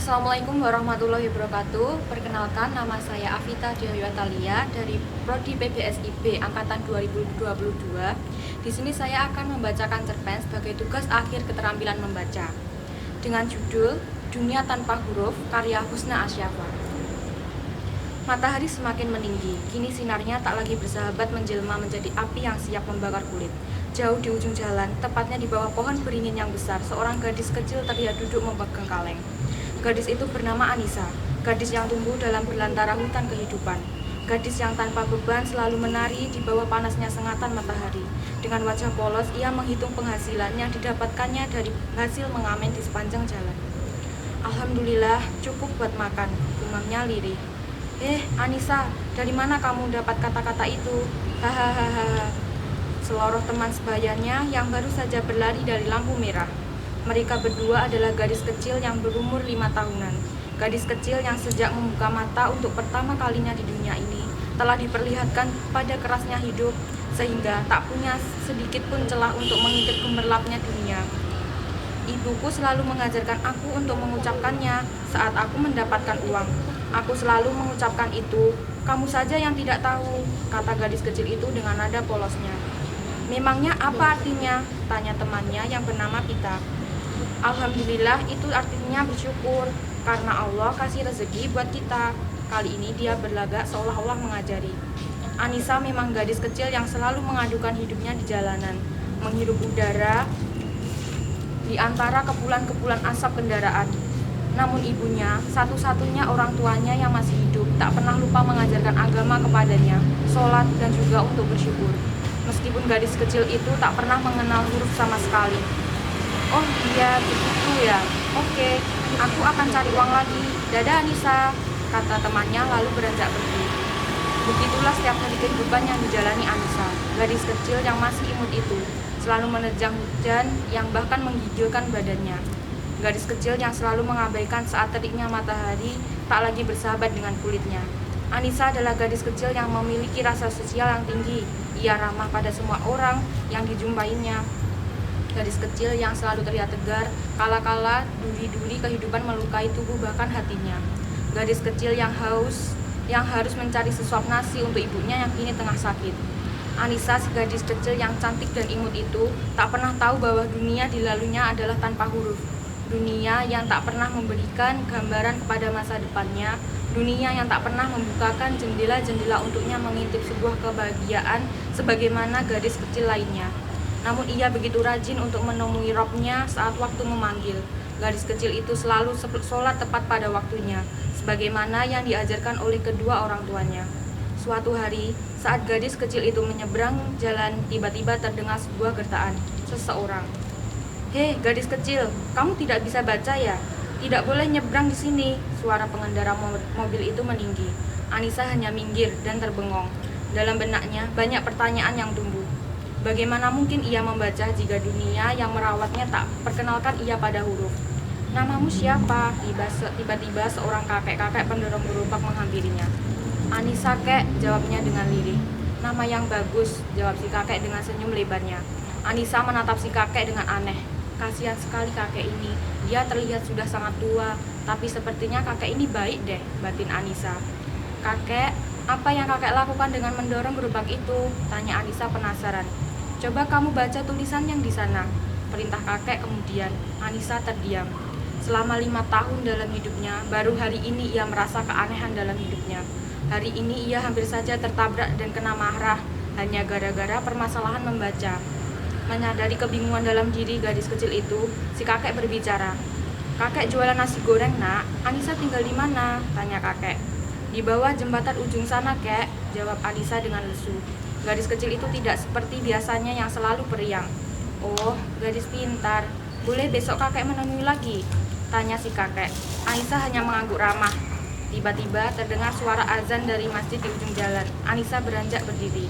Assalamualaikum warahmatullahi wabarakatuh. Perkenalkan, nama saya Afita Diayu Atalia dari Prodi PBSIB Angkatan 2022. Di sini saya akan membacakan cerpen sebagai tugas akhir keterampilan membaca dengan judul Dunia Tanpa Huruf, karya Husna Asyafa. Matahari semakin meninggi. Kini sinarnya tak lagi bersahabat menjelma menjadi api yang siap membakar kulit. Jauh di ujung jalan, tepatnya di bawah pohon beringin yang besar, seorang gadis kecil terlihat duduk memegang kaleng. Gadis itu bernama Anissa, gadis yang tumbuh dalam belantara hutan kehidupan. Gadis yang tanpa beban selalu menari di bawah panasnya sengatan matahari. Dengan wajah polos, ia menghitung penghasilan yang didapatkannya dari hasil mengamen di sepanjang jalan. Alhamdulillah, cukup buat makan, gumamnya lirih. Anissa, dari mana kamu dapat kata-kata itu? Hahaha. Seluruh teman sebayanya yang baru saja berlari dari lampu merah. Mereka berdua adalah gadis kecil yang berumur 5 tahunan. Gadis kecil yang sejak membuka mata untuk pertama kalinya di dunia ini telah diperlihatkan pada kerasnya hidup, sehingga tak punya sedikit pun celah untuk mengintip gemerlapnya dunia. Ibuku selalu mengajarkan aku untuk mengucapkannya saat aku mendapatkan uang. Aku selalu mengucapkan itu. Kamu saja yang tidak tahu, kata gadis kecil itu dengan nada polosnya. Memangnya apa artinya? Tanya temannya yang bernama Pita. Alhamdulillah, itu artinya bersyukur karena Allah kasih rezeki buat kita. Kali ini dia berlagak seolah-olah mengajari. Anissa memang gadis kecil yang selalu mengadukan hidupnya di jalanan, menghirup udara di antara kepulan-kepulan asap kendaraan. Namun ibunya, satu-satunya orang tuanya yang masih hidup, tak pernah lupa mengajarkan agama kepadanya, sholat dan juga untuk bersyukur. Meskipun gadis kecil itu tak pernah mengenal huruf sama sekali. Oh iya, begitu ya. Oke, aku akan cari uang lagi. Dadah Anissa, kata temannya lalu beranjak pergi. Begitulah setiap hari kehidupan yang dijalani Anissa, gadis kecil yang masih imut itu, selalu menerjang hujan yang bahkan menggigilkan badannya. Gadis kecil yang selalu mengabaikan saat teriknya matahari, tak lagi bersahabat dengan kulitnya. Anissa adalah gadis kecil yang memiliki rasa sosial yang tinggi. Ia ramah pada semua orang yang dijumpainya. Gadis kecil yang selalu terlihat tegar, kala-kala duri-duri kehidupan melukai tubuh bahkan hatinya. Gadis kecil yang harus mencari sesuap nasi untuk ibunya yang kini tengah sakit. Anissa, si gadis kecil yang cantik dan imut itu, tak pernah tahu bahwa dunia dilaluinya adalah tanpa huruf. Dunia yang tak pernah memberikan gambaran kepada masa depannya. Dunia yang tak pernah membukakan jendela-jendela untuknya mengintip sebuah kebahagiaan sebagaimana gadis kecil lainnya. Namun ia begitu rajin untuk menemui Robnya saat waktu memanggil. Gadis kecil itu selalu sholat tepat pada waktunya, sebagaimana yang diajarkan oleh kedua orang tuanya. Suatu hari, saat gadis kecil itu menyeberang jalan, tiba-tiba terdengar sebuah gertakan seseorang. Hei, gadis kecil, kamu tidak bisa baca ya? Tidak boleh nyebrang di sini. Suara pengendara mobil itu meninggi. Anissa hanya minggir dan terbengong. Dalam benaknya banyak pertanyaan yang tumbuh. Bagaimana mungkin ia membaca jika dunia yang merawatnya tak perkenalkan ia pada huruf? Namamu siapa? Tiba-tiba seorang kakek-kakek pendorong gerobak menghampirinya. Anissa, kek, jawabnya dengan lirih. Nama yang bagus, jawab si kakek dengan senyum lebarnya. Anissa menatap si kakek dengan aneh. Kasihan sekali kakek ini, dia terlihat sudah sangat tua, tapi sepertinya kakek ini baik deh, batin Anissa. Kakek, apa yang kakek lakukan dengan mendorong gerobak itu? Tanya Anissa penasaran. Coba kamu baca tulisan yang di sana, perintah kakek kemudian. Anissa terdiam. Selama 5 tahun dalam hidupnya, baru hari ini ia merasa keanehan dalam hidupnya. Hari ini ia hampir saja tertabrak dan kena marah, hanya gara-gara permasalahan membaca. Menyadari kebingungan dalam diri gadis kecil itu, si kakek berbicara. Kakek jualan nasi goreng, nak. Anissa tinggal di mana? Tanya kakek. Di bawah jembatan ujung sana, kek, jawab Anissa dengan lesu. Gadis kecil itu tidak seperti biasanya yang selalu periang. Oh, gadis pintar. Boleh besok kakek menemui lagi? Tanya si kakek. Anissa hanya mengangguk ramah. Tiba-tiba terdengar suara azan dari masjid di ujung jalan. Anissa beranjak berdiri.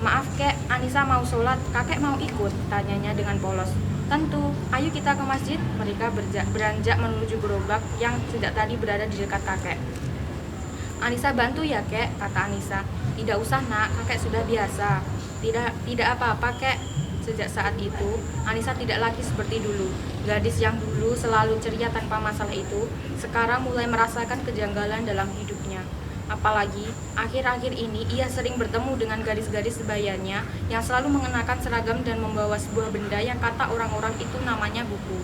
Maaf kek, Anissa mau sholat, kakek mau ikut? Tanyanya dengan polos. Tentu, ayo kita ke masjid. Mereka beranjak menuju gerobak yang sejak tadi berada di dekat kakek. Anissa bantu ya kek, kata Anissa. Tidak usah nak, kakek sudah biasa. Tidak apa-apa kek, Sejak saat itu, Anissa tidak lagi seperti dulu. Gadis yang dulu selalu ceria tanpa masalah itu, sekarang mulai merasakan kejanggalan dalam hidupnya. Apalagi, akhir-akhir ini ia sering bertemu dengan gadis-gadis sebayanya yang selalu mengenakan seragam dan membawa sebuah benda yang kata orang-orang itu namanya buku.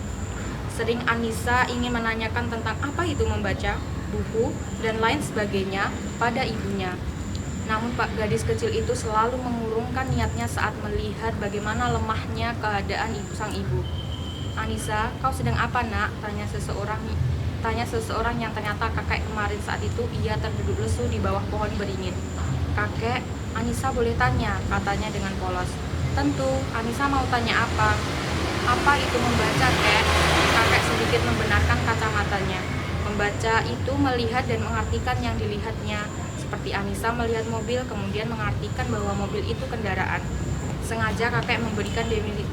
Sering Anissa ingin menanyakan tentang apa itu membaca, buku, dan lain sebagainya pada ibunya. Namun Pak gadis kecil itu selalu mengurungkan niatnya saat melihat bagaimana lemahnya keadaan sang ibu. "Anissa, kau sedang apa, Nak?" tanya seseorang yang ternyata kakek kemarin. Saat itu ia terduduk lesu di bawah pohon beringin. "Kakek, Anissa boleh tanya?" katanya dengan polos. "Tentu, Anissa mau tanya apa?" "Apa itu membaca, Kek?" Kakek sedikit membenarkan kacamatanya. Membaca itu melihat dan mengartikan yang dilihatnya. Seperti Anissa melihat mobil, kemudian mengartikan bahwa mobil itu kendaraan. Sengaja kakek memberikan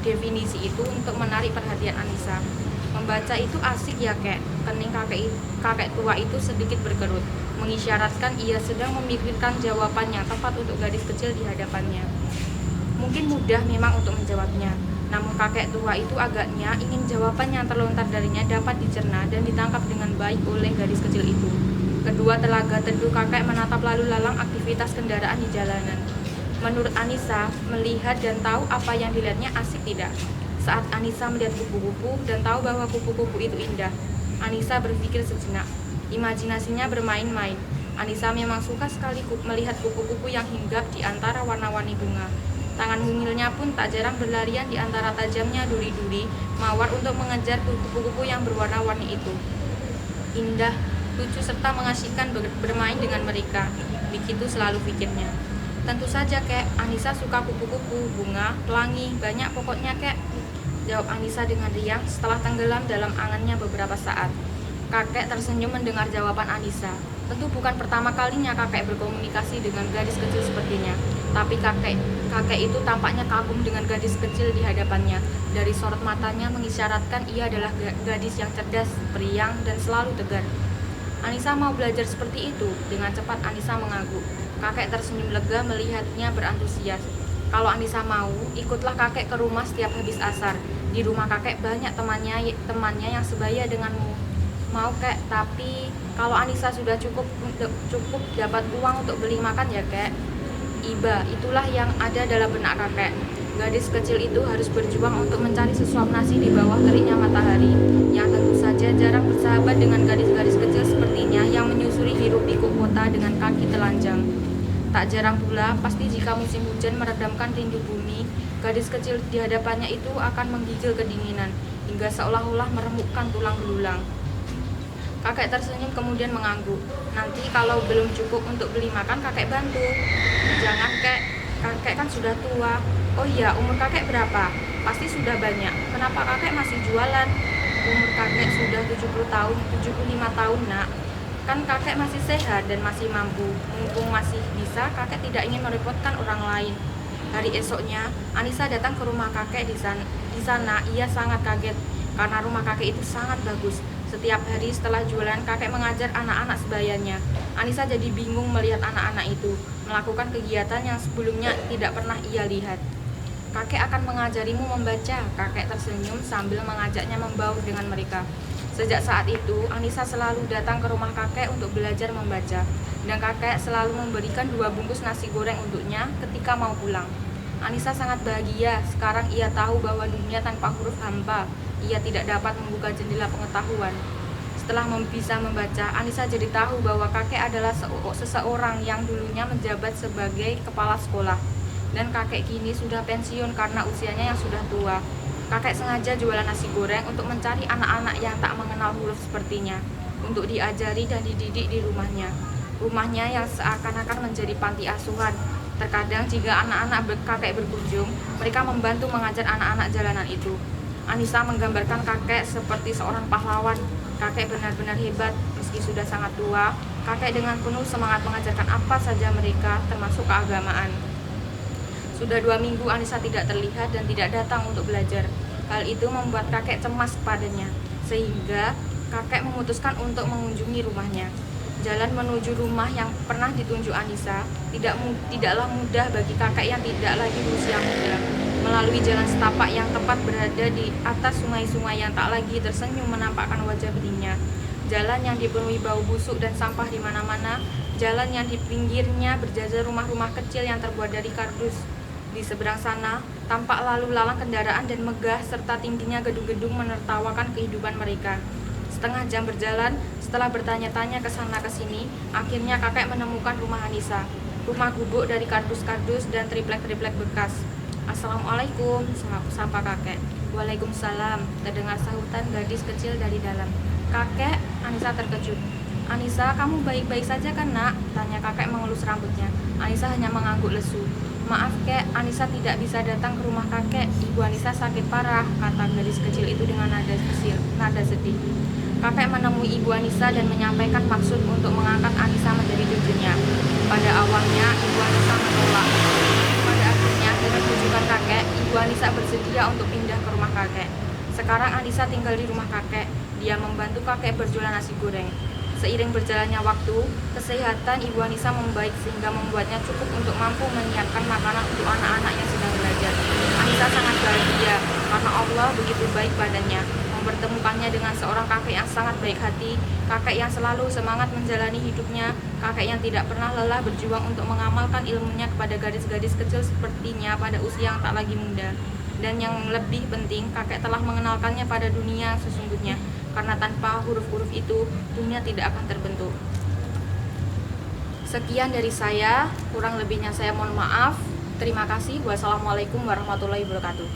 definisi itu untuk menarik perhatian Anissa. "Membaca itu asik ya, Kek?" Kening kakek tua itu sedikit berkerut, mengisyaratkan ia sedang memikirkan jawaban yang tepat untuk gadis kecil di hadapannya. Mungkin mudah memang untuk menjawabnya, namun kakek tua itu agaknya ingin jawaban yang terlontar darinya dapat dicerna dan ditangkap dengan baik oleh gadis kecil itu. Kedua telaga teduh kakek menatap lalu lalang aktivitas kendaraan di jalanan. Menurut Anissa, melihat dan tahu apa yang dilihatnya asik tidak? Saat Anissa melihat kupu-kupu dan tahu bahwa kupu-kupu itu indah, Anissa berpikir sejenak. Imajinasinya bermain-main. Anissa memang suka sekali melihat kupu-kupu yang hinggap di antara warna-warni bunga. Tangan mungilnya pun tak jarang berlarian di antara tajamnya duri-duri mawar untuk mengejar kupu-kupu yang berwarna-warni itu. Indah, lucu serta mengasihkan bermain dengan mereka. Begitu selalu pikirnya. "Tentu saja, Kek. Anissa suka kupu-kupu, bunga, pelangi, banyak pokoknya, Kek," jawab Anissa dengan riang setelah tenggelam dalam angannya beberapa saat. Kakek tersenyum mendengar jawaban Anissa. Tentu bukan pertama kalinya kakek berkomunikasi dengan gadis kecil sepertinya. Tapi kakek itu tampaknya kagum dengan gadis kecil di hadapannya. Dari sorot matanya mengisyaratkan ia adalah gadis yang cerdas, periang, dan selalu tegar. "Anissa mau belajar seperti itu?" Dengan cepat Anissa mengangguk. Kakek tersenyum lega melihatnya berantusias. "Kalau Anissa mau, ikutlah kakek ke rumah setiap habis asar. Di rumah kakek banyak temannya yang sebaya denganmu." "Mau, Kek, tapi kalau Anissa sudah cukup dapat uang untuk beli makan ya, Kek?" Iba, itulah yang ada dalam benak kakek. Gadis kecil itu harus berjuang untuk mencari sesuap nasi di bawah teriknya matahari, yang tentu saja jarang bersahabat dengan gadis-gadis kecil sepertinya yang menyusuri hiruk-pikuk kota dengan kaki telanjang. Tak jarang pula, pasti jika musim hujan meredamkan rindu bumi, gadis kecil di hadapannya itu akan menggigil kedinginan, hingga seolah-olah meremukkan tulang belulang. Kakek tersenyum kemudian mengangguk. "Nanti kalau belum cukup untuk beli makan, kakek bantu." "Jangan, Kek. Kakek kan sudah tua." "Oh iya, umur kakek berapa?" "Pasti sudah banyak. Kenapa kakek masih jualan?" "Umur kakek sudah 75 tahun, Nak. Kan kakek masih sehat dan masih mampu. Mumpung masih bisa, kakek tidak ingin merepotkan orang lain." Hari esoknya, Anissa datang ke rumah kakek di sana ia sangat kaget karena rumah kakek itu sangat bagus. Setiap hari setelah jualan, kakek mengajar anak-anak sebayanya. Anissa jadi bingung melihat anak-anak itu melakukan kegiatan yang sebelumnya tidak pernah ia lihat. "Kakek akan mengajarimu membaca." Kakek tersenyum sambil mengajaknya membaur dengan mereka. Sejak saat itu, Anissa selalu datang ke rumah kakek untuk belajar membaca. Dan kakek selalu memberikan 2 bungkus nasi goreng untuknya ketika mau pulang. Anissa sangat bahagia. Sekarang ia tahu bahwa dunia tanpa huruf hampa. Ia tidak dapat membuka jendela pengetahuan. Setelah bisa membaca, Anissa jadi tahu bahwa kakek adalah seseorang yang dulunya menjabat sebagai kepala sekolah. Dan kakek kini sudah pensiun karena usianya yang sudah tua. Kakek sengaja jualan nasi goreng untuk mencari anak-anak yang tak mengenal huruf sepertinya, untuk diajari dan dididik di rumahnya. Rumahnya yang seakan-akan menjadi panti asuhan. Terkadang jika anak-anak kakek berkunjung, mereka membantu mengajar anak-anak jalanan itu. Anissa menggambarkan kakek seperti seorang pahlawan. Kakek benar-benar hebat, meski sudah sangat tua. Kakek dengan penuh semangat mengajarkan apa saja mereka, termasuk keagamaan. Sudah 2 minggu Anissa tidak terlihat dan tidak datang untuk belajar. Hal itu membuat kakek cemas kepadanya, sehingga kakek memutuskan untuk mengunjungi rumahnya. Jalan menuju rumah yang pernah ditunjuk Anissa tidaklah mudah bagi kakek yang tidak lagi berusia muda. melalui jalan setapak yang tepat berada di atas sungai-sungai yang tak lagi tersenyum menampakkan wajah bedihnya. Jalan yang dipenuhi bau busuk dan sampah di mana-mana, jalan yang di pinggirnya berjajar rumah-rumah kecil yang terbuat dari kardus. Di seberang sana, tampak lalu lalang kendaraan dan megah serta tingginya gedung-gedung menertawakan kehidupan mereka. Setengah jam berjalan, setelah bertanya-tanya ke sana ke sini, akhirnya kakek menemukan rumah Anissa. Rumah gubuk dari kardus-kardus dan triplek-triplek bekas. Assalamualaikum, sapa kakek. Waalaikumsalam, terdengar sahutan gadis kecil dari dalam. Kakek, Anissa terkejut. Anissa, kamu baik-baik saja kan nak? Tanya kakek mengelus rambutnya. Anissa hanya mengangguk lesu. Maaf kek, Anissa tidak bisa datang ke rumah kakek. Ibu Anissa sakit parah, kata gadis kecil itu dengan nada sedih. Kakek menemui ibu Anissa dan menyampaikan maksud untuk mengangkat Anissa menjadi cucunya. Pada awalnya, ibu Anissa menolak. Pada akhirnya, dengan bujukan kakek, ibu Anissa bersedia untuk pindah ke rumah kakek. Sekarang Anissa tinggal di rumah kakek. Dia membantu kakek berjualan nasi goreng. Seiring berjalannya waktu, kesehatan ibu Anissa membaik sehingga membuatnya cukup untuk mampu menyiapkan makanan untuk anak-anak yang sedang belajar. Anissa sangat bahagia karena Allah begitu baik padanya, mempertemukannya dengan seorang kakek yang sangat baik hati, kakek yang selalu semangat menjalani hidupnya, kakek yang tidak pernah lelah berjuang untuk mengamalkan ilmunya kepada gadis-gadis kecil sepertinya pada usia yang tak lagi muda. Dan yang lebih penting, kakek telah mengenalkannya pada dunia sesungguhnya, karena tanpa huruf-huruf itu, dunia tidak akan terbentuk. Sekian dari saya, kurang lebihnya saya mohon maaf. Terima kasih. Wassalamualaikum warahmatullahi wabarakatuh.